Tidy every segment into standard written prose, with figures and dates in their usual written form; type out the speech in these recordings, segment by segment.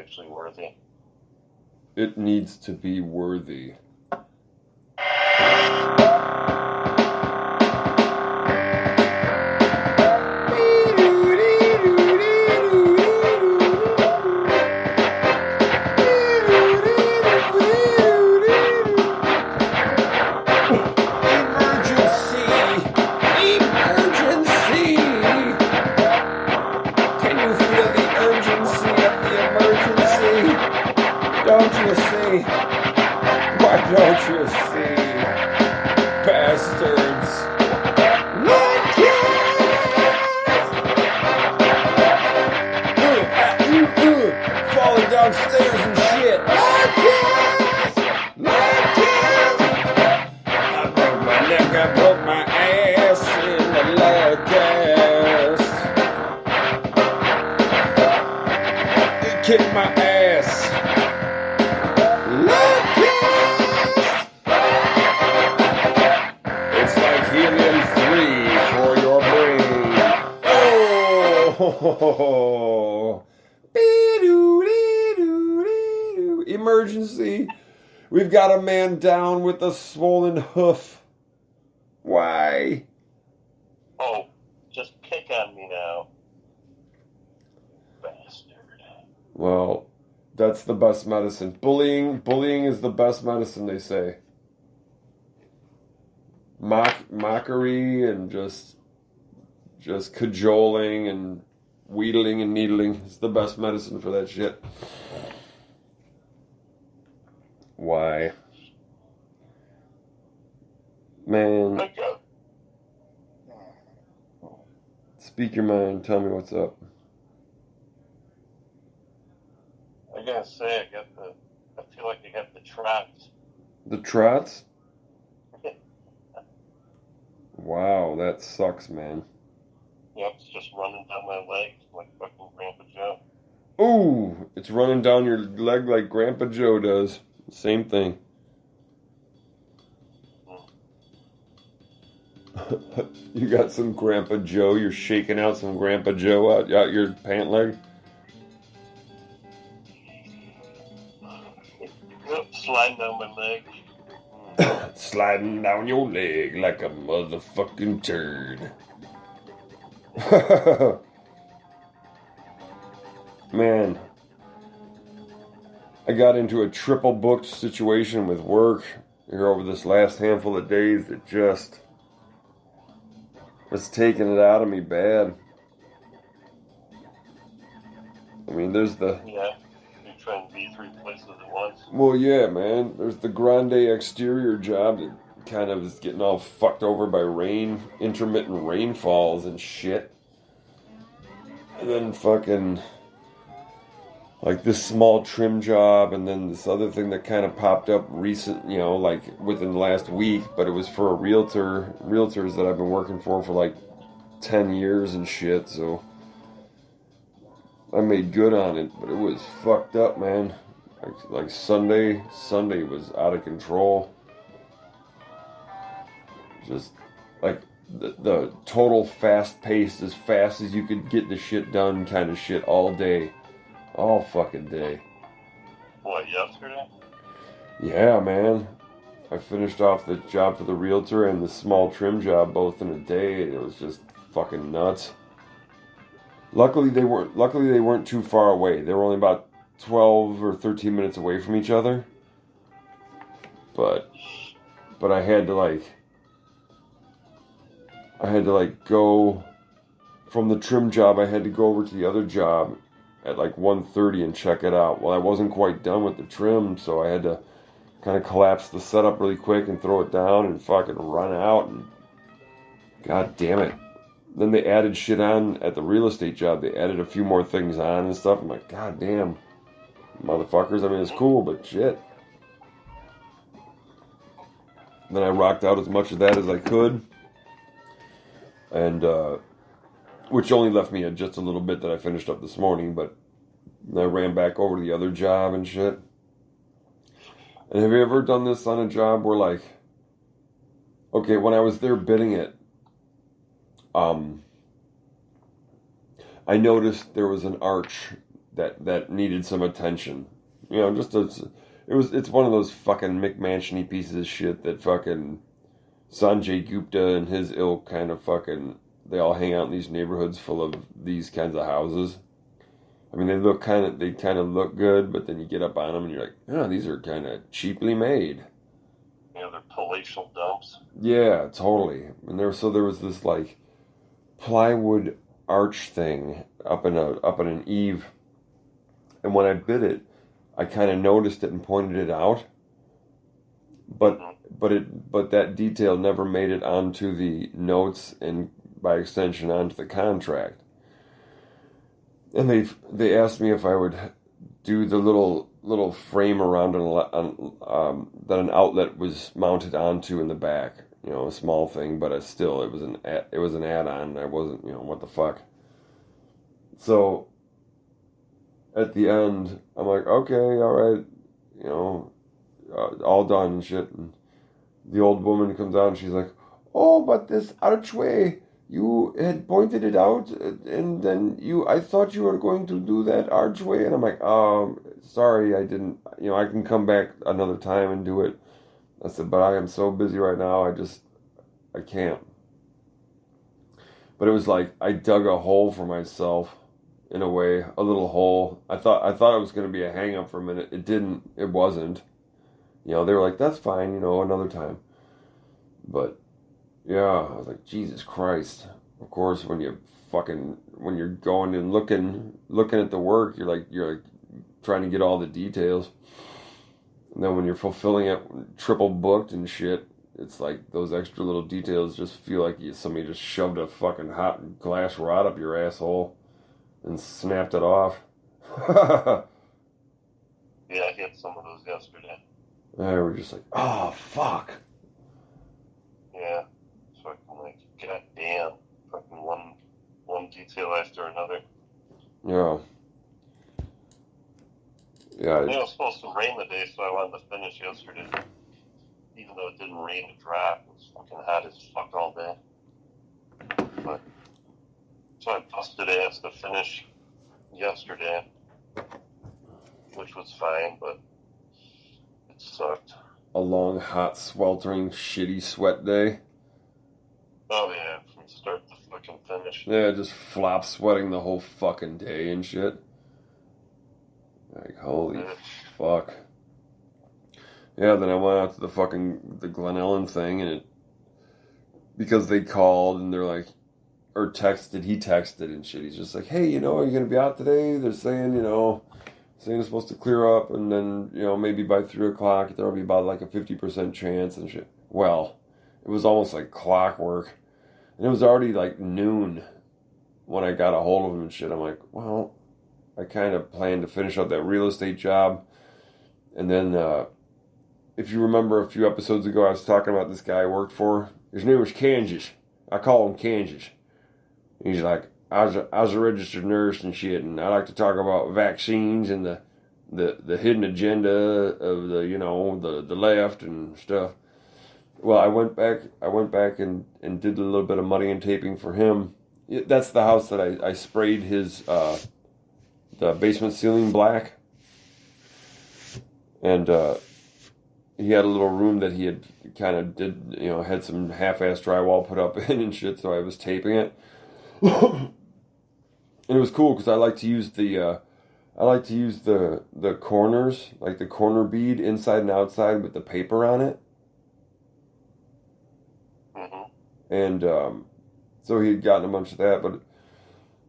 actually worthy. It needs to be worthy. Don't you see, bastards? Ludkast! Falling downstairs and shit. Ludkast! I broke my neck, I broke my ass in the Ludkast. It kicked my ass. Oh, emergency. We've got a man down with a swollen hoof. Why? Oh, just pick on me now. Bastard. Well, that's the best medicine. Bullying is the best medicine, they say. Mockery and just cajoling and wheedling and needling is the best medicine for that shit. Why? Man. Speak your mind. Tell me what's up. I gotta say, I feel like I got the trots. The trots? Wow, that sucks, man. Yep, it's just running down my legs like fucking Grandpa Joe. Ooh, it's running down your leg like Grandpa Joe does. Same thing. You got some Grandpa Joe, you're shaking out some Grandpa Joe out your pant leg? Yep, sliding down my leg. Sliding down your leg like a motherfucking turd. Man, I got into a triple booked situation with work here over this last handful of days that just was taking it out of me bad. I mean, there's the... Yeah, you're trying to be 3 places at once. Well, yeah, man. There's the grande exterior job that kind of is getting all fucked over by intermittent rainfalls and shit. And then fucking... like this small trim job, and then this other thing that kind of popped up recent, like within the last week, but it was for a realtors that I've been working for like 10 years and shit, so I made good on it, but it was fucked up, man. Like Sunday was out of control. Just like the total fast paced, as fast as you could get the shit done kind of shit all day. All fucking day. What, yesterday? Yeah, man. I finished off the job for the realtor and the small trim job both in a day. It was just fucking nuts. Luckily they weren't too far away. They were only about 12 or 13 minutes away from each other. But I had to go from the trim job. I had to go over to the other job at like 1:30 and check it out. Well, I wasn't quite done with the trim, so I had to kind of collapse the setup really quick and throw it down and fucking run out, and god damn it. Then they added shit on at the real estate job. They added a few more things on and stuff. I'm like, god damn, motherfuckers. I mean, it's cool, but shit. Then I rocked out as much of that as I could, and which only left me just a little bit that I finished up this morning, but I ran back over to the other job and shit. And have you ever done this on a job where, like, okay, when I was there bidding it, I noticed there was an arch that needed some attention. You know, it's one of those fucking McMansion-y pieces of shit that fucking Sanjay Gupta and his ilk kind of fucking, they all hang out in these neighborhoods full of these kinds of houses. I mean, they kind of look good, but then you get up on them and you're like, oh, these are kind of cheaply made. You know, they're palatial dumps. Yeah, totally. And there was this like plywood arch thing up in an eave, and when I bid it, I kind of noticed it and pointed it out, but that detail never made it onto the notes and by extension onto the contract. And they asked me if I would do the little frame around that an outlet was mounted onto in the back. You know, a small thing, but it was an add-on. I wasn't, you know, what the fuck. So at the end, I'm like, okay, all right, you know, all done and shit. And the old woman comes out and she's like, oh, but this archway, you had pointed it out, and then I thought you were going to do that archway. And I'm like, sorry, I didn't, you know, I can come back another time and do it. I said, but I am so busy right now, I can't. But it was like I dug a hole for myself, in a way, a little hole. I thought it was going to be a hang up for a minute. It wasn't. You know, they were like, that's fine, you know, another time. But yeah, I was like, Jesus Christ. Of course, when you're going and looking at the work, you're like trying to get all the details. And then when you're fulfilling it triple booked and shit, it's like those extra little details just feel like somebody just shoved a fucking hot glass rod up your asshole and snapped it off. Yeah, I had some of those yesterday. And I were just like, oh, fuck. Yeah. It's fucking like, goddamn. Fucking one detail after another. Yeah. Yeah. It was supposed to rain today, so I wanted to finish yesterday. Even though it didn't rain a drop, it was fucking hot as fuck all day. But so I busted ass to finish yesterday, which was fine, but it sucked. A long, hot, sweltering, shitty sweat day. Oh yeah, from start to fucking finish. Yeah, just flop sweating the whole fucking day and shit. Like, holy fuck. Yeah, then I went out to the Glen Ellen thing, and because they called and they're like, or texted, he texted and shit. He's just like, hey, you know, are you going to be out today? They're saying, you know, it's supposed to clear up, and then, you know, maybe by 3 o'clock there'll be about like a 50% chance and shit. Well, it was almost like clockwork. And it was already like noon when I got a hold of him and shit. I'm like, well, I kind of planned to finish up that real estate job. And then, if you remember a few episodes ago, I was talking about this guy I worked for. His name was Kansas. I call him Kansas. He's like, I was a registered nurse and shit, and I like to talk about vaccines and the hidden agenda of the, you know, the left and stuff. Well, I went back and did a little bit of muddy and taping for him. That's the house that I sprayed his the basement ceiling black, and he had a little room that he had kind of did, you know, had some half-ass drywall put up in and shit, so I was taping it. And it was cool because I like to use the corners, like the corner bead inside and outside with the paper on it. Mm-hmm. And so he had gotten a bunch of that,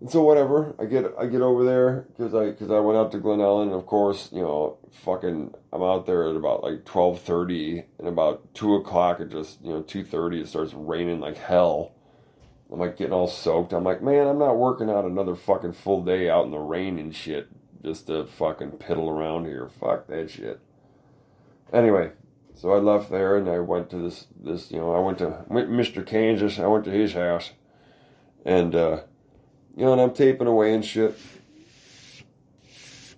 and so whatever, I get over there because I went out to Glen Ellen, and of course, you know, fucking I'm out there at about like 12:30, and about 2 o'clock it just, you know, 2:30 it starts raining like hell. I'm like getting all soaked. I'm like, man, I'm not working out another fucking full day out in the rain and shit just to fucking piddle around here. Fuck that shit. Anyway, so I left there and I went to this, you know, I went to Mr. Kansas. I went to his house, and you know, and I'm taping away and shit.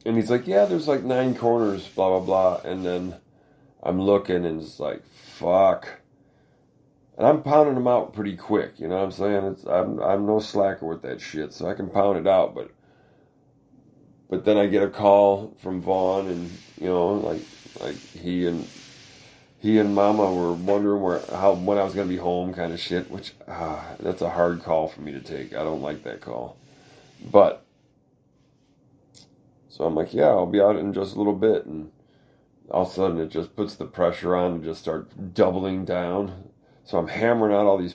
And he's like, yeah, there's like 9 corners, blah blah blah. And then I'm looking and it's like, fuck. And I'm pounding them out pretty quick, you know what I'm saying? I'm no slacker with that shit, so I can pound it out, but but then I get a call from Vaughn, and like he and Mama were wondering when I was gonna be home, kind of shit. Which that's a hard call for me to take. I don't like that call, but so I'm like, yeah, I'll be out in just a little bit, and all of a sudden it just puts the pressure on to just start doubling down. So I'm hammering out all these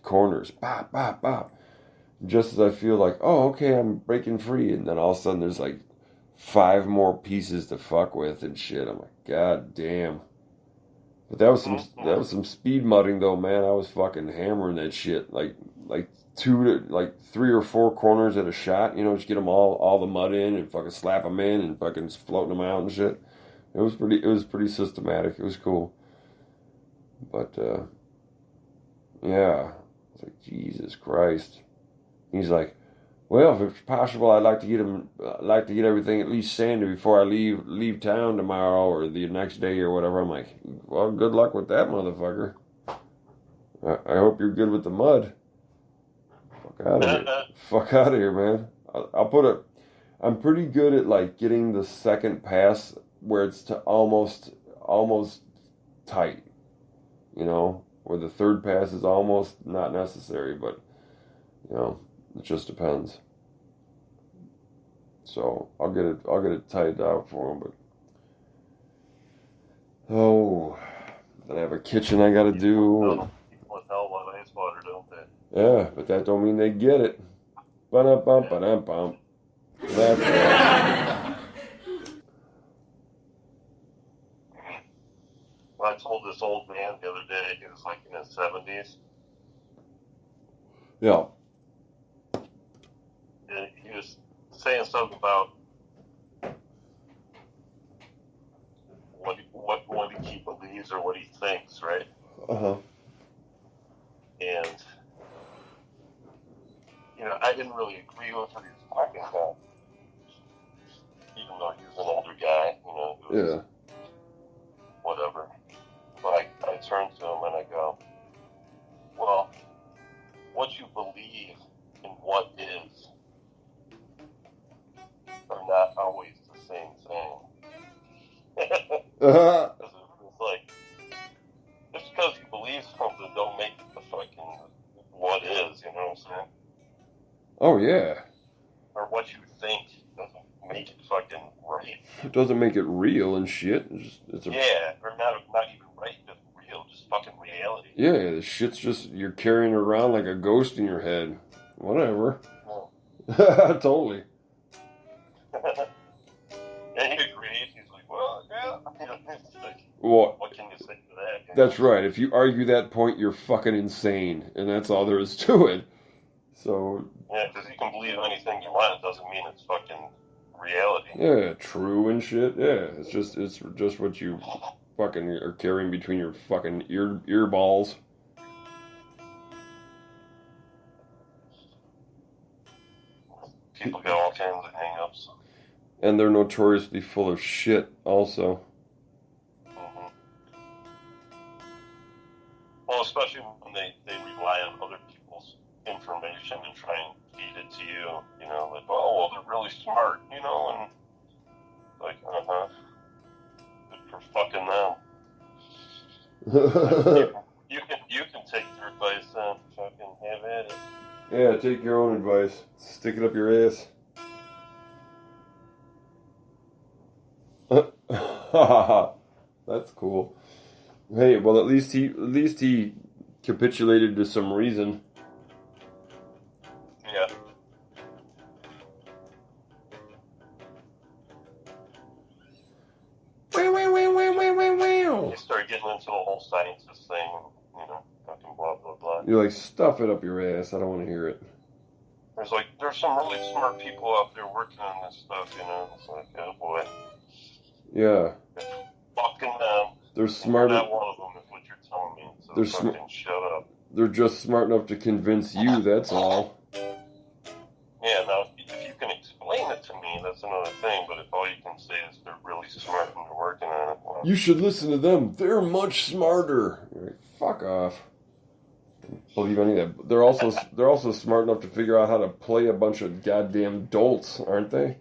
corners, bop, bop, bop. Just as I feel like, oh, okay, I'm breaking free, and then all of a sudden there's like 5 more pieces to fuck with and shit. I'm like, God damn. But that was some speed mudding though, man. I was fucking hammering that shit like 3 or 4 corners at a shot. Just get them all the mud in and fucking slap them in and fucking floating them out and shit. It was pretty systematic. It was cool. But yeah, it's like Jesus Christ. He's like, well, if it's possible, I'd like to get everything at least sanded before I leave town tomorrow or the next day or whatever. I'm like, well, good luck with that, motherfucker. I hope you're good with the mud. Fuck out of here. Fuck out of here, man. I'm pretty good at like getting the second pass where it's to almost tight. Where the third pass is almost not necessary, but it just depends. So I'll get it tightened out for him, but then I have a kitchen I gotta do. People hell on ice water, don't they? Yeah, but that don't mean they get it. Ba-dum-bum, ba-dum-bum. That's right. Well, I told this old man the other day, he was like in his 70s. Yeah. And he was saying something about what he believes or what he thinks, right? Uh-huh. And, I didn't really agree with what he was talking about. Even though he was an older guy, Yeah. Whatever. But I turned to him and I go, well, what you believe in what is are not always the same thing. Uh-huh. It's like, just because you believe something don't make it the fucking what is, you know what I'm saying? Oh, yeah. Or what you think doesn't make it fucking right. It doesn't make it real and shit. Yeah, or not even right, just real, just fucking reality. Yeah, the shit's just, you're carrying it around like a ghost in your head. Whatever. Yeah. Totally. And he agreed. He's like, well, yeah. It's like, Well, what can you say to that? that's right. If you argue that point, you're fucking insane. And that's all there is to it. So... Yeah, because you can believe anything you want. It doesn't mean it's fucking reality. Yeah, true and shit. Yeah, it's just what you fucking are carrying between your fucking ear balls. People got all kinds of hang-ups. And they're notoriously full of shit, also. Mm-hmm. Well, especially when they rely on other people's information and try and feed it to you, like, oh, well, they're really smart, and like, good for fucking them. you can take their advice and fucking have at it. Yeah, take your own advice. Stick it up your ass. That's cool. Hey, well, at least he capitulated to some reason. Yeah. You start getting into the whole scientist thing, fucking blah, blah, blah. You're like, stuff it up your ass. I don't want to hear it. There's some really smart people out there working on this stuff, It's like, oh boy. Yeah. Fucking them. They're smart. Not one of them is what you're telling me. So They're fucking shut up. They're just smart enough to convince you, that's all. Yeah, now, if you can explain it to me, that's another thing, but if all you can say is they're really smart and they're working on it, well... You should listen to them. They're much smarter. You're like, fuck off. believe any of that. They're also smart enough to figure out how to play a bunch of goddamn dolts, aren't they?